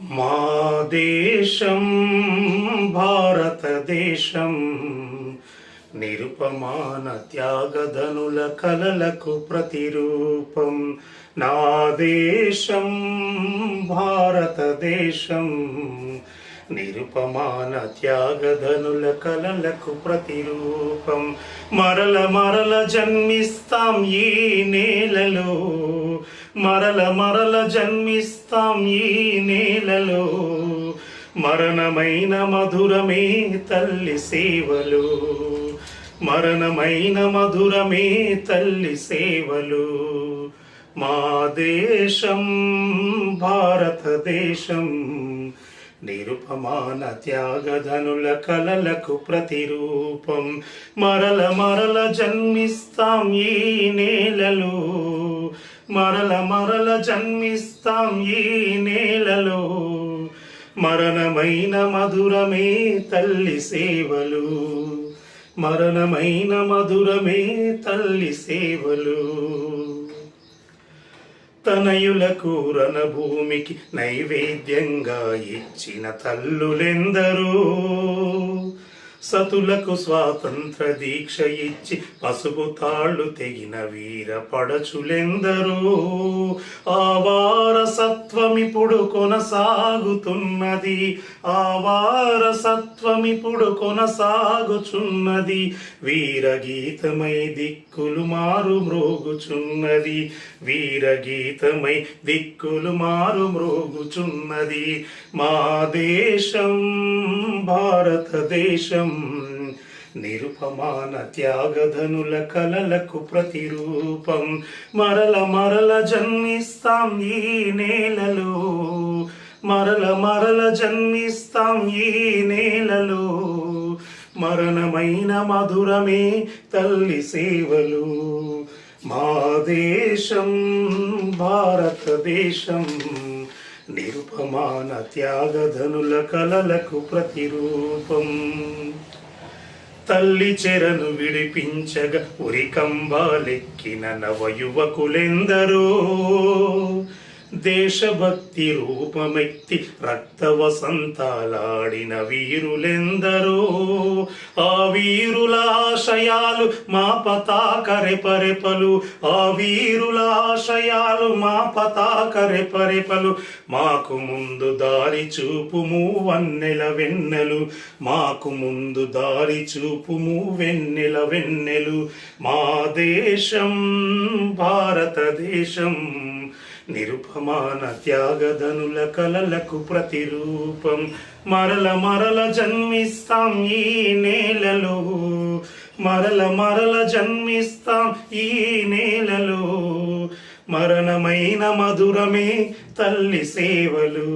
మా దేశం భారతదేశం నిరుపమాన త్యాగధనుల కలలకు ప్రతిరూపం. నా దేశం భారతదేశం నిరుపమాన త్యాగధనుల కలలకు ప్రతిరూపం. మరల మరల జన్మిస్తాం ఈ నేలలో, మరల మరల జన్మిస్తాం ఈ నేలలో. మరణమైన మధురమే తల్లి సేవలు, మరణమైన మధురమే తల్లి సేవలు. మా దేశం భారతదేశం నిరుపమాన త్యాగధనుల కలలకు ప్రతిరూపం. మరల మరల జన్మిస్తాం ఈ నేలలో, మరల మరల జన్మిస్తాం ఈ నేలలో. మరణమైన మధురమే తల్లి సేవలు, మరణమైన మధురమే తల్లి సేవలు. తనయులకు రణభూమికి నైవేద్యంగా ఇచ్చిన తల్లులెందరూ, సతులకు స్వాతంత్ర దీక్ష ఇచ్చి పసుపు తాళ్ళు తెగిన వీర పడచులెందరూ. ఆ వారసత్వమిప్పుడు కొనసాగుతున్నది, ఆ వారసత్వమిప్పుడు కొనసాగుచున్నది. వీరగీతమై దిక్కులు మారు మ్రోగుచున్నది, వీరగీతమై దిక్కులు మారు మ్రోగుచున్నది. మా దేశం భారతదేశం నిరుపమాన త్యాగధనుల కలలకు ప్రతిరూపం. మరల మరల జన్మిస్తాం ఈ నేలలో, మరల మరల జన్మిస్తాం ఈ నేలలో. మరణమైన మధురమే తల్లి సేవలు. మా దేశం భారతదేశం నిరుపమాన త్యాగధనుల కలలకు ప్రతిరూపం. తల్లి చెరను విడిపించగా ఉరికంబాలెక్కిన నవయువకులెందరో, దేశభక్తి రూపమెత్తి రక్త వసంతాలాడిన వీరులెందరో. ఆ వీరుల ఆశయాలు మా పతాక రెపరెపలు, ఆ వీరుల ఆశయాలు మా పతాక రెపరెపలు. మాకు ముందు దారి చూపుము వన్నెల వెన్నెలు, మాకు ముందు దారి చూపుము వెన్నెల వెన్నెలు. మా దేశం భారతదేశం నిరుపమాన త్యాగధనుల కలలకు ప్రతిరూపం. మరల మరల జన్మిస్తాం ఈ నేలలో, మరల మరల జన్మిస్తాం ఈ నేలలో. మరణమైన మధురమే తల్లి సేవలు.